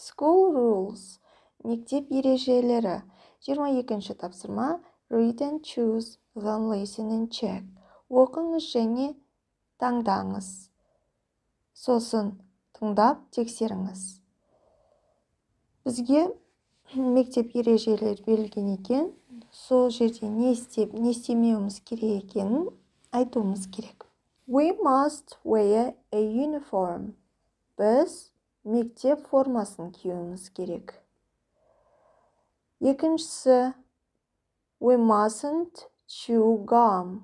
School rules. Мектеп ережелері. 22-ші тапсырма. Read and choose, then listen and check. Оқыңыз және таңдаңыз. Сосын тыңдап тексеріңіз. Бізге мектеп ережелері берілген екен. Сол жерде не істемеуіміз керек екенін айтуымыз керек. We must wear a uniform. Біз мектеп формасын киюіміз керек. Екіншісі, we mustn't chew gum.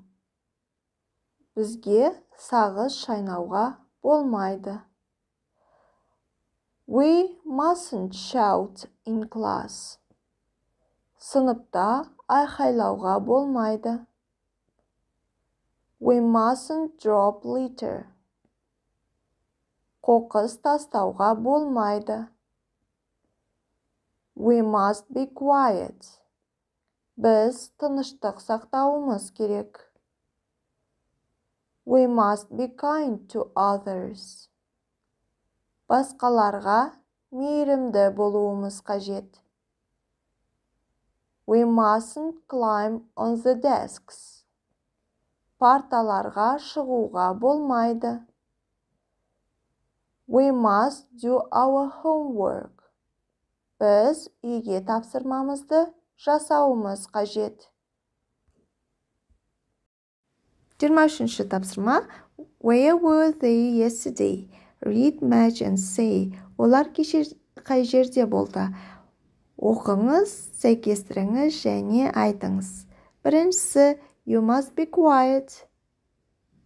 Бізге сағыз шайнауға болмайды. We mustn't shout in class. Сыныпта айқайлауға болмайды. We mustn't drop litter. Қоқыс тастауға болмайды. We must be quiet. Біз тыныштық сақтауымыз керек. We must be kind to others. Басқаларға мейірімді болуымыз қажет. We mustn't climb on the desks. Парталарға шығуға болмайды. We must do our homework. Біз үйге тапсырмамызды жасауымыз қажет. 23-ші тапсырма. Where were they yesterday? Read, match and say. Олар кеше қай жерде болды? Оқыңыз, сәйкестіріңіз және айтыңыз. Біріншісі, you must be quiet.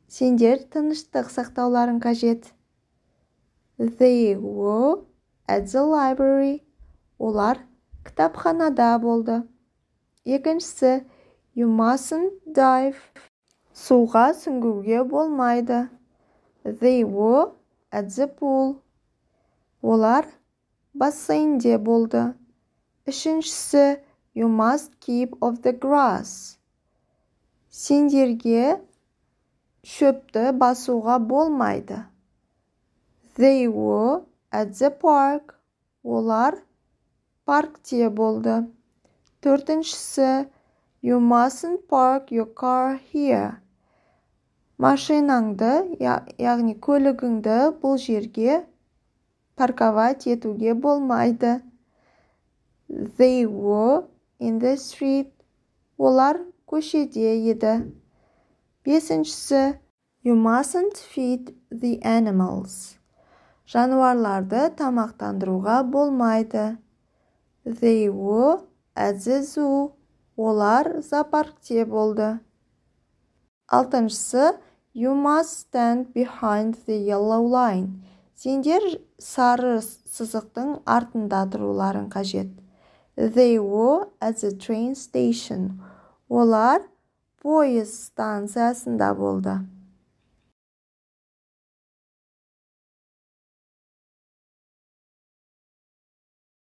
Сендер тыныштық сақтауларың қажет. They were at the library. Олар кітапханада болды. Екіншісі, you mustn't dive. Суға сүңгуге болмайды. They were at the pool. Олар бассейнде болды. Үшіншісі, you must keep off the grass. Сендерге шөпті басуға болмайды. They were at the park. Олар паркте болды. Төртіншісі, you mustn't park your car here. Машинаңды, яғни көлігіңді бұл жерге парковать етуге болмайды. They were in the street. Олар көшеде еді. Бесіншісі, you mustn't feed the animals. Жануарларды тамақтандыруға болмайды. They were at the zoo. Олар зоопаркте болды. Алтыншысы, you must stand behind the yellow line. Сендер сары сызықтың артында тұруларың қажет. They were at the train station. Олар пойыз станциясында болды.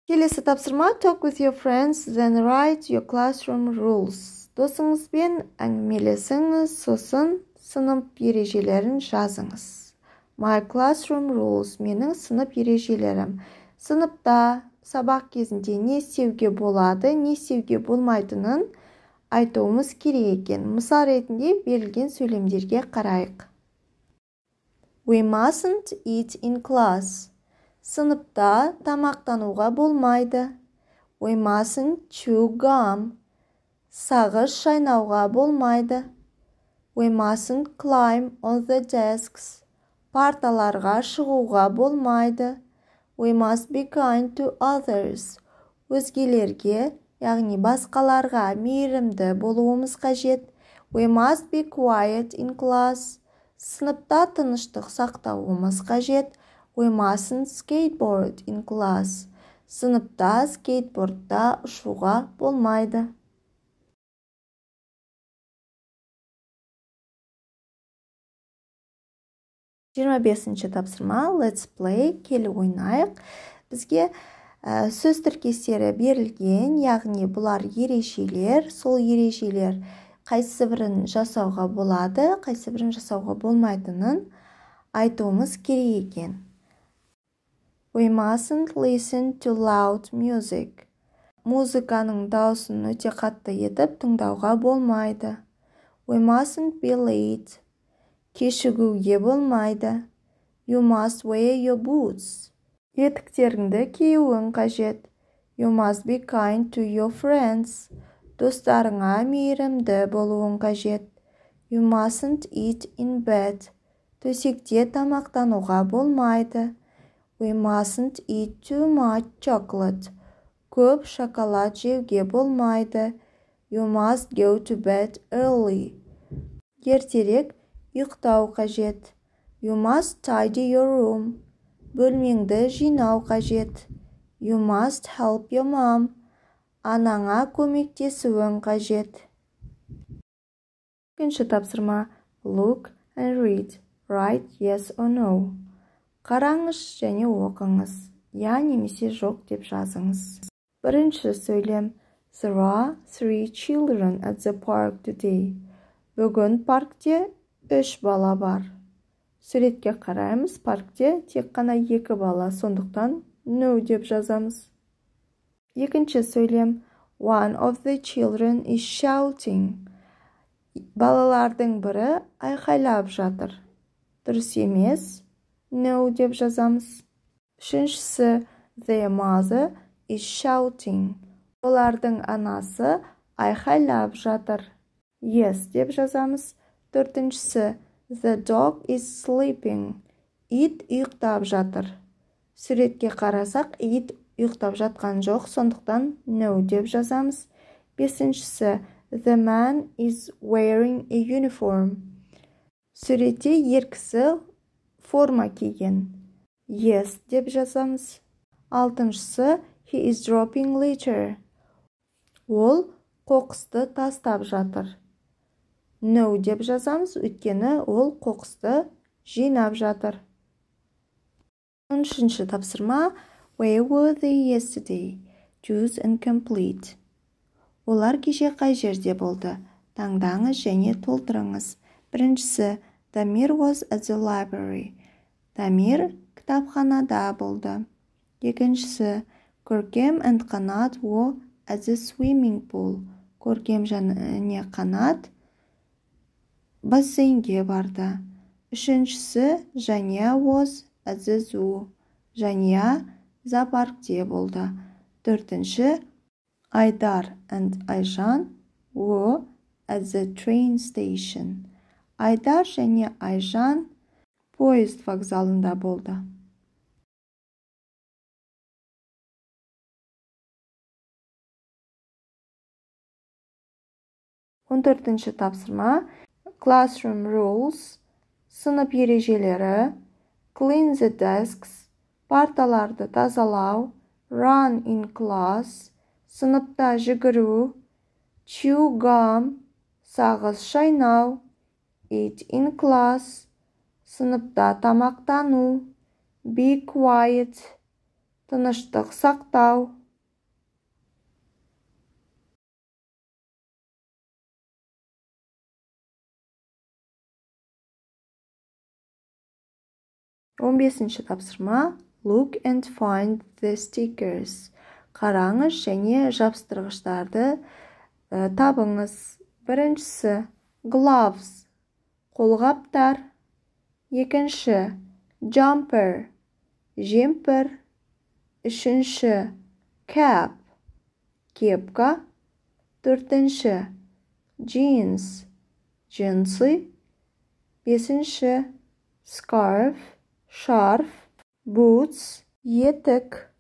Келесі тапсырма. Talk with your friends, then write your classroom rules. Досыңызбен әңгімелесіңіз, сосын сынып ережелерін жазыңыз. My classroom rules. Менің сынып ережелерім. Сыныпта сабақ кезінде не істеуге болады, не істеуге болмайтынын айтуымыз керек екен. Мысал ретінде берілген сөйлемдерге қарайық. We mustn't eat in class. Сыныпта тамақтануға болмайды. We mustn't chew gum. Сағыз шайнауға болмайды. We mustn't climb on the desks. Парталарға шығуға болмайды. We must be kind to others. Өзгелерге, яғни басқаларға мейірімді болуымыз қажет. We must be quiet in class. Сыныпта тыныштық сақтауымыз қажет. We mustn't skateboard in class. Сыныпта скейтбордта ұшуға болмайды. Жиырма бесінші тапсырма. Let's play. Келі ойнайық. Бізге сөз тіркестері берілген, яғни бұлар ережелер. Сол ережелер қайсы бірін жасауға болады, қайсы бірін жасауға болмайтынын айтуымыз керек екен. We mustn't listen to loud music. Музыканың дауысын өте қатты етіп тыңдауға болмайды. We mustn't be late. Кешігуге болмайды. You must wear your boots. Етіктеріңді киюің қажет. You must be kind to your friends. Достарыңа мейірімді болуың қажет. You mustn't eat in bed. Төсекте тамақтануға болмайды. We mustn't eat too much chocolate. Көп шоколад жеуге болмайды. You must go to bed early. Ертерек ұйықтау қажет. You must tidy your room. Бөлмеңді жинау қажет. You must help your mom. Анаңа көмектесуің қажет. Екінші тапсырма. Look and read. Write yes or no. Қараңыз және оқыңыз. Я немесе жоқ деп жазыңыз. Бірінші сөйлем. There are 3 children at the park today. Бүгін паркте 3 бала бар. Суретке қараймыз. Паркте тек қана 2 бала. Сондықтан no деп жазамыз. Екінші сөйлем. One of the children is shouting. Балалардың бірі айқайлап жатыр. Дұрыс емес. No деп жазамыз. Үшіншісі. Their mother is shouting. Олардың анасы айқайлап жатыр. Yes деп жазамыз. Төртіншісі. The dog is sleeping. Ит ұйықтап жатыр. Суретке қарасақ, ит ұйықтап жатқан жоқ, сондықтан no деп жазамыз. Бесіншісі. The man is wearing a uniform. Суретте ер кісі форма киген. Yes деп жазамыз. Алтыншысы. He is dropping litter. Ол қоқысты тастап жатыр. No деп жазамыз, өйткені ол қоқысты жинап жатыр. 13-ші тапсырма. Where were they yesterday? Choose and complete. Олар кеше қай жерде болды? Таңдаңыз және толтырыңыз. Біріншісі. Дамир was at the library. Дамир кітапханада болды. Екіншісі. Көркем and Қанат were at the swimming pool. Көркем және Қанат бассейнге барды. Үшіншісі. Жания was at the zoo. Жания зоопаркте болды. Төртінші. Айдар and Айжан were at the train station. Айдар және Айжан поезд вокзалында болды. 14-ші тапсырма. Classroom rules. Сынып ережелері. Clean the desks. Парталарды тазалау. Run in class. Сыныпта жүгіру. Chew gum. Сағыз шайнау. Eat in class. Сыныпта тамақтану. Be quiet. Тыныштық сақтау. Он бесінші тапсырма. Look and find the stickers. Қараңыз және жапсырғыштарды табыңыз. Біріншісі. Gloves. Қолғаптар. Екінші. Jumper. Жемпір. Үшінші. Cap. Кепка. Төртінші. Jeans. Джинсы. Бесінші. Scarf. Шарф. Boots. Етік.